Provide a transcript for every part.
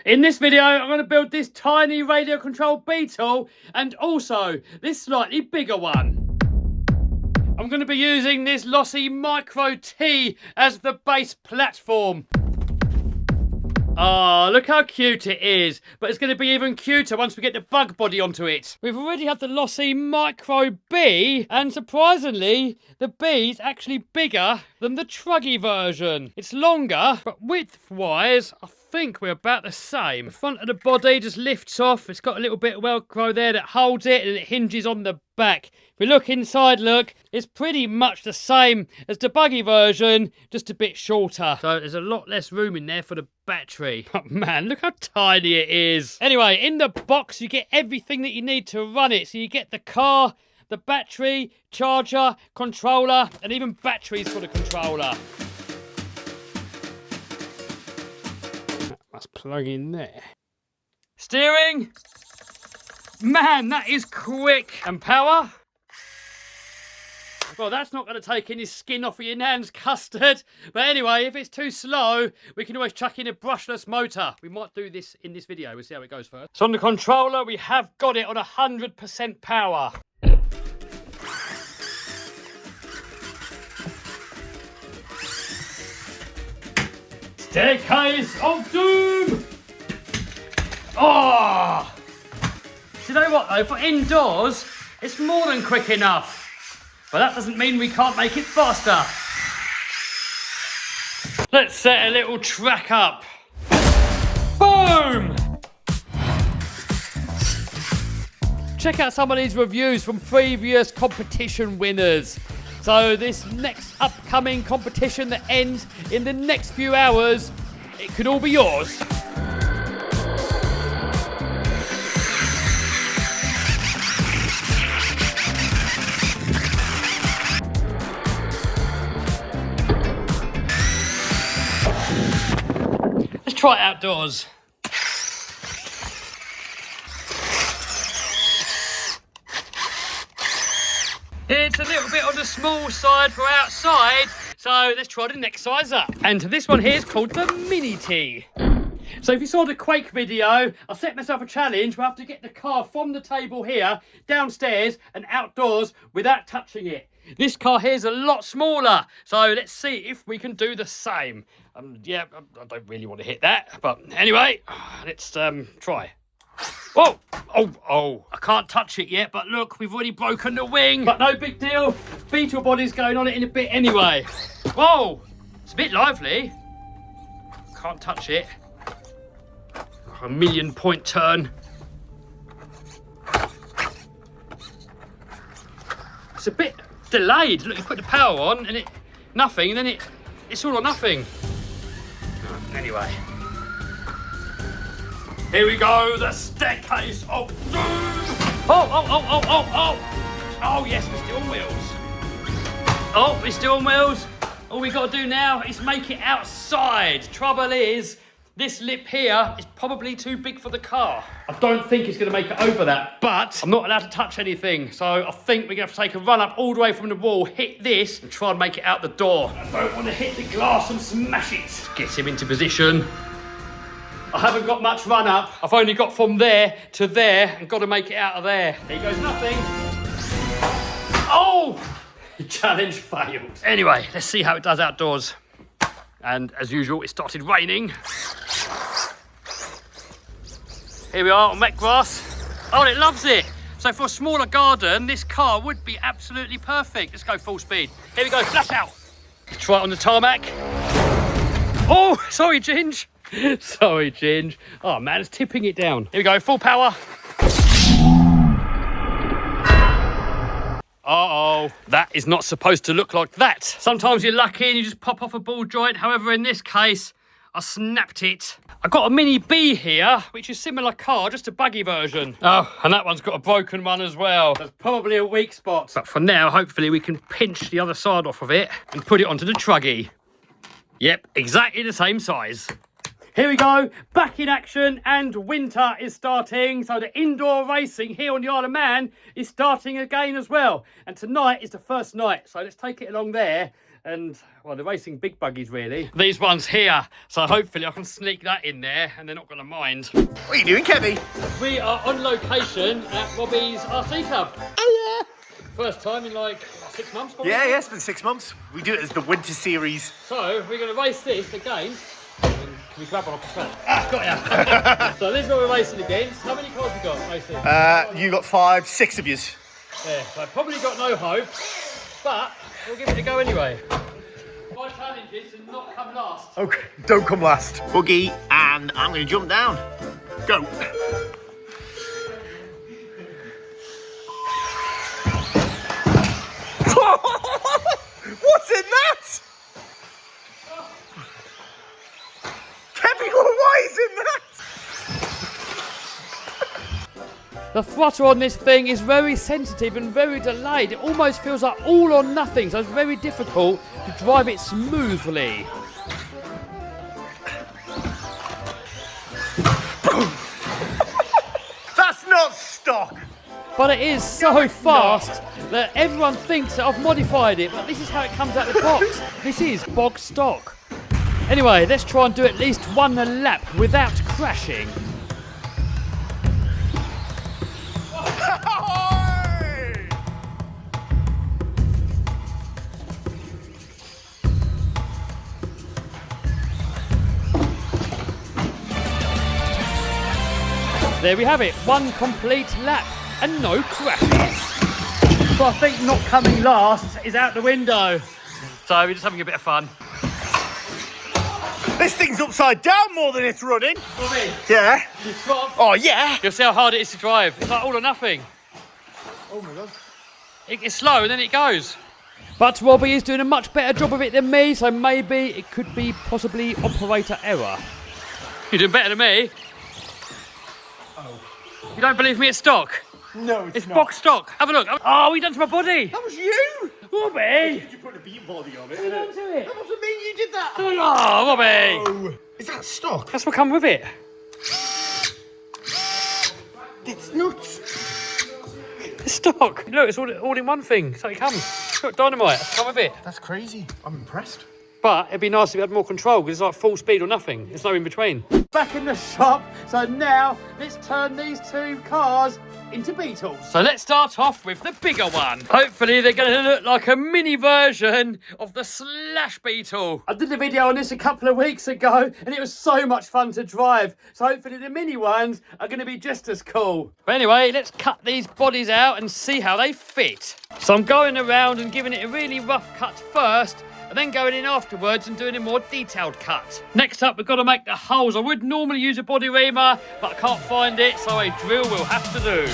In this video, I'm going to build this tiny radio controlled Beetle and also this slightly bigger one. I'm going to be using this Losi Micro T as the base platform. Oh, look how cute it is. But it's going to be even cuter once we get the bug body onto it. We've already had the Losi Micro B, and surprisingly, the B is actually bigger than the truggy version. It's longer, but width-wise, I think we're about the same. The front of the body just lifts off. It's got a little bit of Velcro there that holds it, and it hinges on the back. If we look inside, look, it's pretty much the same as the buggy version, just a bit shorter. So there's a lot less room in there for the battery. Oh man, look how tiny it is. Anyway, in the box, you get everything that you need to run it. So you get the car, the battery, charger, controller, and even batteries for the controller. That must plug in there. Steering. Man, that is quick. And power. Well, that's not going to take any skin off of your nan's custard. But anyway, if it's too slow, we can always chuck in a brushless motor. We might do this in this video. We'll see how it goes first. So on the controller, we have got it on 100% power. Staircase of doom! Oh! Do you know what though? For indoors, it's more than quick enough. But that doesn't mean we can't make it faster. Let's set a little track up. Boom! Check out some of these reviews from previous competition winners. So this next upcoming competition that ends in the next few hours, it could all be yours. Try it outdoors. It's a little bit on the small side for outside, so let's try the next size up. And this one here is called the Mini T. So if you saw the Quake video, I set myself a challenge where I have to get the car from the table here, downstairs and outdoors without touching it. This car here is a lot smaller, so let's see if we can do the same. Yeah, I don't really want to hit that, but anyway, let's try. Whoa! Oh, I can't touch it yet, but look, we've already broken the wing. But no big deal, Beetle body's going on it in a bit anyway. Whoa! It's a bit lively. Can't touch it. A 1,000,000 turn. It's a bit delayed. Look, you put the power on and nothing, and then it's all or nothing. Anyway, here we go, the staircase of doom. Oh yes, we're still on wheels. Oh, we're still on wheels. All we got to do now is make it outside. Trouble is, this lip here is probably too big for the car. I don't think it's going to make it over that, but I'm not allowed to touch anything. So I think we're going to have to take a run up all the way from the wall, hit this, and try and make it out the door. I don't want to hit the glass and smash it. Get him into position. I haven't got much run up. I've only got from there to there and got to make it out of there. There goes nothing. Oh! Challenge failed. Anyway, let's see how it does outdoors. And as usual, it started raining. Here we are on wet grass. Oh, it loves it. So for a smaller garden, this car would be absolutely perfect. Let's go full speed. Here we go, flash out. Let's try it on the tarmac. Oh, sorry, Ginge. Sorry, Ginge. Oh man, it's tipping it down. Here we go, full power. Uh-oh, that is not supposed to look like that. Sometimes you're lucky and you just pop off a ball joint. However, in this case, I snapped it. I've got a Mini B here, which is similar car, just a buggy version. Oh, and that one's got a broken one as well. That's probably a weak spot. But for now, hopefully we can pinch the other side off of it and put it onto the truggy. Yep, exactly the same size. Here we go, back in action, and winter is starting. So the indoor racing here on the Isle of Man is starting again as well. And tonight is the first night, so let's take it along there and, well, they're racing big buggies, really. These ones here, so hopefully I can sneak that in there, and they're not going to mind. What are you doing, Kevy? We are on location at Robbie's RC Club. Oh, yeah. First time in, like, 6 months, probably? Yeah, it's been 6 months. We do it as the winter series. So, we're going to race this again. Can we grab one off the track? Ah, got ya! So, this is what we're racing against. How many cars we got racing? You got 5, 6 of yous. Yeah, so I've probably got no hope, but we'll give it a go anyway. My challenge is to not come last. Okay, don't come last. Buggy, and I'm going to jump down. Go. What's in that? Kevin, what is in that? The throttle on this thing is very sensitive and very delayed. It almost feels like all or nothing, so it's very difficult to drive it smoothly. That's not stock. But it is so fast that everyone thinks that I've modified it, but this is how it comes out of the box. This is bog stock. Anyway, let's try and do at least one lap without crashing. There we have it, one complete lap and no crashes. But I think not coming last is out the window. So we're just having a bit of fun. This thing's upside down more than it's running. Robbie, Yeah. Oh, yeah. you'll see how hard it is to drive. It's like all or nothing. Oh, my God. It's slow and then it goes. But Robbie is doing a much better job of it than me, so maybe it could be possibly operator error. You're doing better than me. Oh. You don't believe me, it's stock? No, It's box stock. Have a look. Oh, we done to my body. That was you. Robbie! You put a beat body on it, Hold on to it. That wasn't me, you did that. Oh, Robbie! Oh. Is that stock? That's what come with it. It's nuts. It's stock. Look, it's all in one thing. So it comes. Look, dynamite. That's come with it. That's crazy. I'm impressed. But it'd be nice if we had more control because it's like full speed or nothing. There's no in between. Back in the shop. So now let's turn these two cars into Beetles. So let's start off with the bigger one. Hopefully they're going to look like a mini version of the Slash Beetle. I did a video on this a couple of weeks ago and it was so much fun to drive. So hopefully the mini ones are going to be just as cool. But anyway, let's cut these bodies out and see how they fit. So I'm going around and giving it a really rough cut first, and then going in afterwards and doing a more detailed cut. Next up, we've got to make the holes. I would normally use a body reamer, but I can't find it, so a drill will have to do.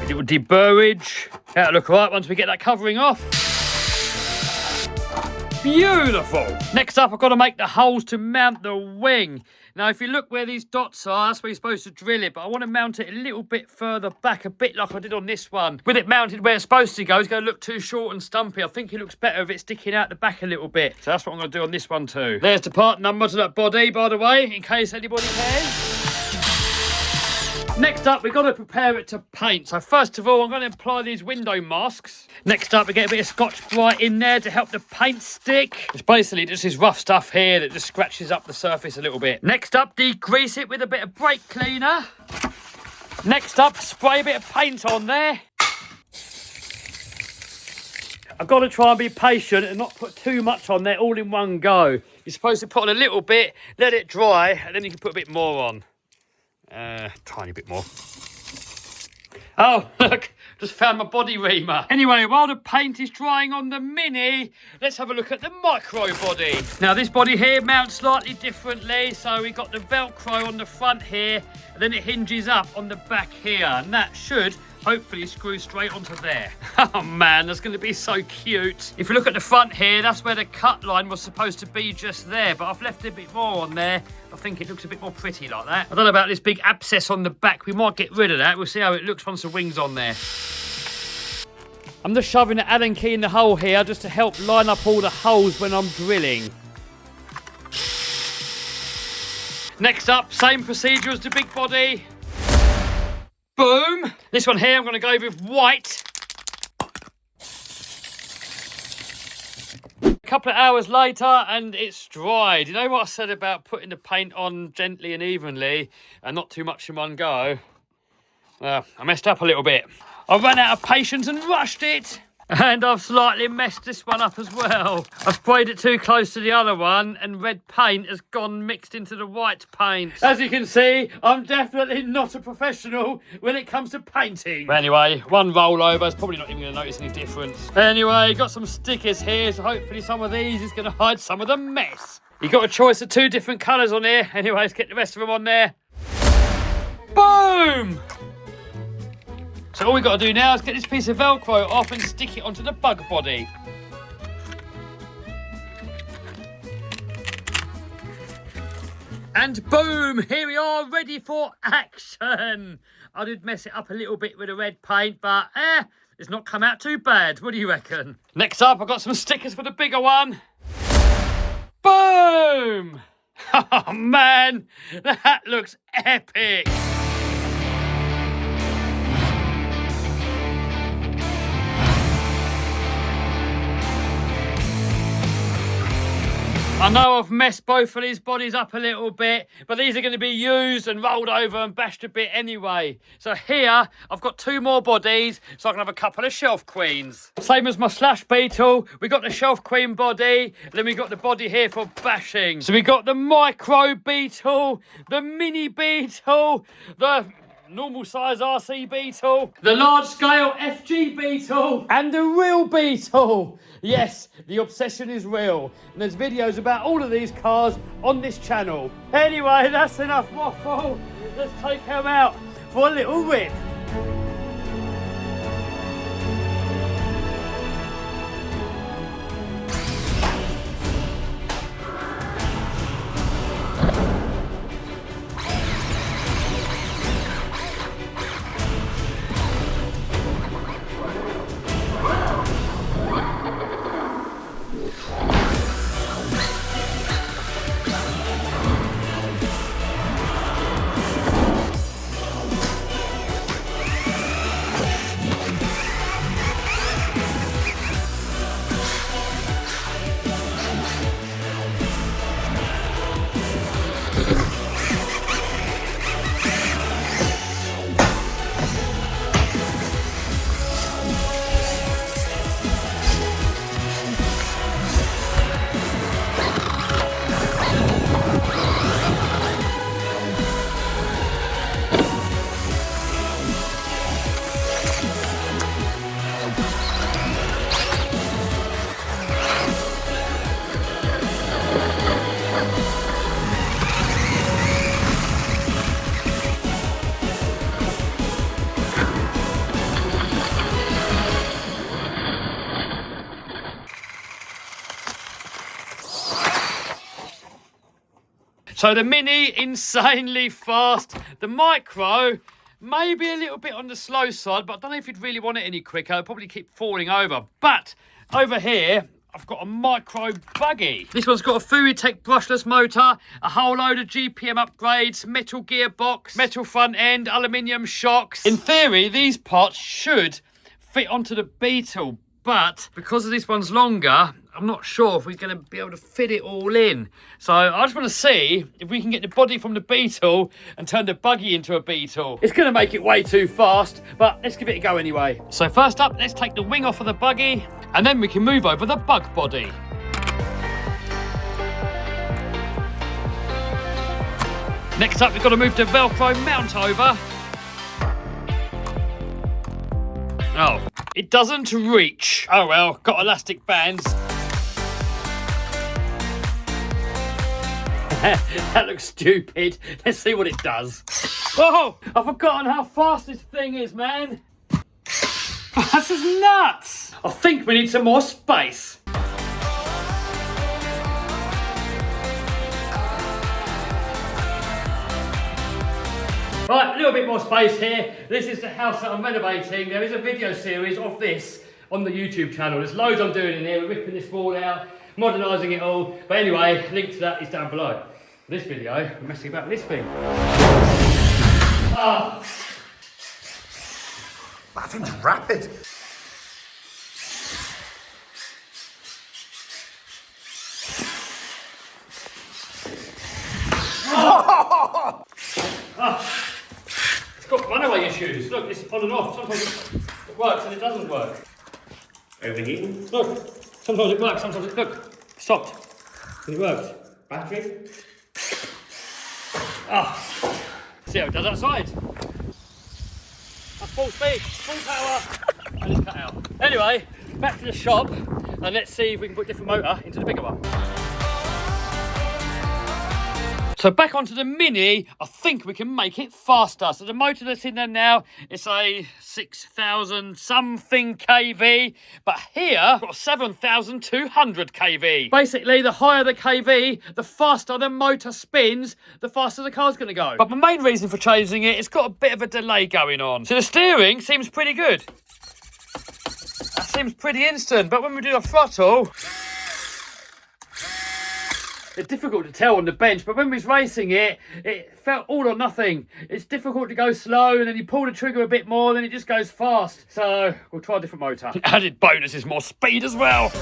A little deburrage. That'll look all right once we get that covering off. Beautiful. Next up, I've got to make the holes to mount the wing. Now, if you look where these dots are, that's where you're supposed to drill it, but I want to mount it a little bit further back, a bit like I did on this one. With it mounted where it's supposed to go, it's going to look too short and stumpy. I think it looks better if it's sticking out the back a little bit. So that's what I'm going to do on this one too. There's the part number to that body, by the way, in case anybody cares. Next up, we've got to prepare it to paint. So first of all, I'm going to apply these window masks. Next up, we get a bit of Scotch Brite in there to help the paint stick. It's basically just this rough stuff here that just scratches up the surface a little bit. Next up, degrease it with a bit of brake cleaner. Next up, spray a bit of paint on there. I've got to try and be patient and not put too much on there all in one go. You're supposed to put on a little bit, let it dry, and then you can put a bit more on. Tiny bit more. Oh, look, just found my body reamer. Anyway, while the paint is drying on the Mini, let's have a look at the micro body. Now, this body here mounts slightly differently. So we've got the Velcro on the front here, and then it hinges up on the back here. And that should hopefully screw straight onto there. Oh man, that's going to be so cute. If you look at the front here, that's where the cut line was supposed to be just there, but I've left a bit more on there. I think it looks a bit more pretty like that. I don't know about this big abscess on the back. We might get rid of that. We'll see how it looks once the wing's on there. I'm just shoving the Allen key in the hole here just to help line up all the holes when I'm drilling. Next up, same procedure as the big body. Boom. This one here, I'm going to go with white. couple of hours later and it's dried. You know what I said about putting the paint on gently and evenly and not too much in one go? Well, I messed up a little bit. I ran out of patience and rushed it. And I've slightly messed this one up as well. I sprayed it too close to the other one and red paint has gone mixed into the white paint. As you can see, I'm definitely not a professional when it comes to painting. But anyway, one rollover is probably not even going to notice any difference. Anyway, got some stickers here, so hopefully some of these is going to hide some of the mess. You got a choice of 2 different colours on here. Anyway, let's get the rest of them on there. Boom! So all we've got to do now is get this piece of Velcro off and stick it onto the bug body. And boom, here we are, ready for action. I did mess it up a little bit with the red paint, but it's not come out too bad. What do you reckon? Next up, I've got some stickers for the bigger one. Boom! Oh man, that looks epic. I know I've messed both of these bodies up a little bit, but these are going to be used and rolled over and bashed a bit anyway. So here, I've got 2 more bodies, so I can have a couple of shelf queens. Same as my Slash Beetle, we got the shelf queen body, and then we got the body here for bashing. So we got the micro Beetle, the mini Beetle, the normal size RC Beetle, the large scale FG Beetle, and the real Beetle. Yes, the obsession is real. And there's videos about all of these cars on this channel. Anyway, that's enough waffle. Let's take them out for a little rip. So the Mini, insanely fast. The Micro, maybe a little bit on the slow side, but I don't know if you'd really want it any quicker. It'll probably keep falling over. But over here, I've got a Micro buggy. This one's got a Furitech brushless motor, a whole load of GPM upgrades, metal gearbox, metal front end, aluminium shocks. In theory, these parts should fit onto the Beetle, but because this one's longer, I'm not sure if we're going to be able to fit it all in. So I just want to see if we can get the body from the Beetle and turn the buggy into a Beetle. It's going to make it way too fast, but let's give it a go anyway. So first up, let's take the wing off of the buggy, and then we can move over the bug body. Next up, we've got to move the Velcro mount over. Oh, it doesn't reach. Oh well, got elastic bands. That looks stupid. Let's see what it does. Oh, I've forgotten how fast this thing is, man. This is nuts. I think we need some more space. Right, a little bit more space here. This is the house that I'm renovating. There is a video series of this on the YouTube channel. There's loads I'm doing in here. We're ripping this wall out, modernising it all. But anyway, link to that is down below. This video, we're messing about with this thing. Oh. That thing's rapid. issues. Look, it's on and off. Sometimes it works and it doesn't work. Overheating? Look, sometimes it works, sometimes it, look, stopped. And it worked. Battery. See how it does outside. That's full speed, full power, and it's cut out. Anyway, back to the shop, and let's see if we can put a different motor into the bigger one. So back onto the Mini, I think we can make it faster. So the motor that's in there now, it's a 6,000 something kV, but here, I've got 7,200 kV. Basically, the higher the kV, the faster the motor spins, the faster the car's gonna go. But the main reason for changing it, it's got a bit of a delay going on. So the steering seems pretty good. That seems pretty instant, but when we do the throttle, it's difficult to tell on the bench, but when we was racing it, it felt all or nothing. It's difficult to go slow, and then you pull the trigger a bit more, then it just goes fast. So we'll try a different motor. Added bonus is more speed as well.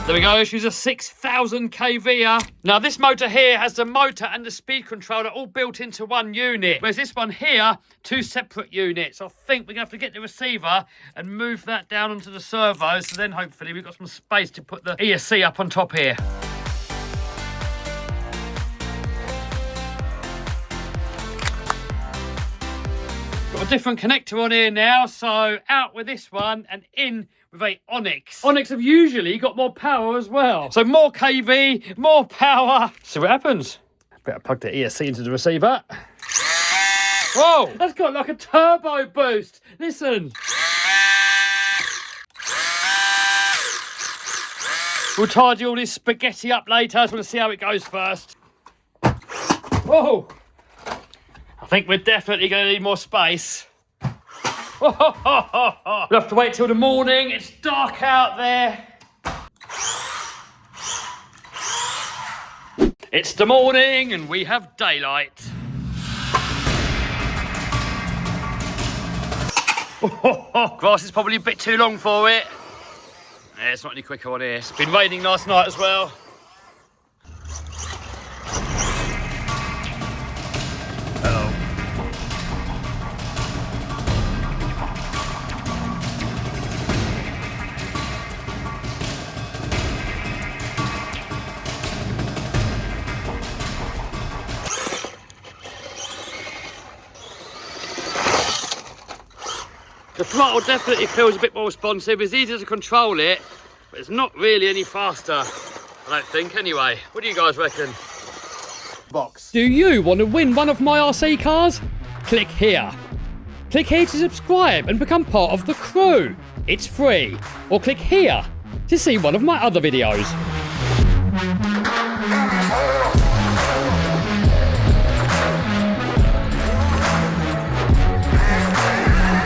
There we go, she's a 6,000 kV. Now this motor here has the motor and the speed controller all built into one unit, whereas this one here, 2 separate units. I think we're gonna have to get the receiver and move that down onto the servo, so then hopefully we've got some space to put the ESC up on top here. Got a different connector on here now, so out with this one and in with a Onyx. Onyx have usually got more power as well. So more kV, more power. See what happens. Better plug the ESC into the receiver. Whoa, that's got like a turbo boost. Listen. We'll tidy all this spaghetti up later, so we'll see how it goes first. Whoa. I think we're definitely going to need more space. We'll have to wait till the morning. It's dark out there. It's the morning and we have daylight. Grass is probably a bit too long for it. Yeah, it's not any quicker on here. It's been raining last night as well. The throttle definitely feels a bit more responsive. It's easier to control it, but it's not really any faster, I don't think, anyway. What do you guys reckon? Box. Do you want to win one of my RC cars? Click here. Click here to subscribe and become part of the crew. It's free. Or click here to see one of my other videos.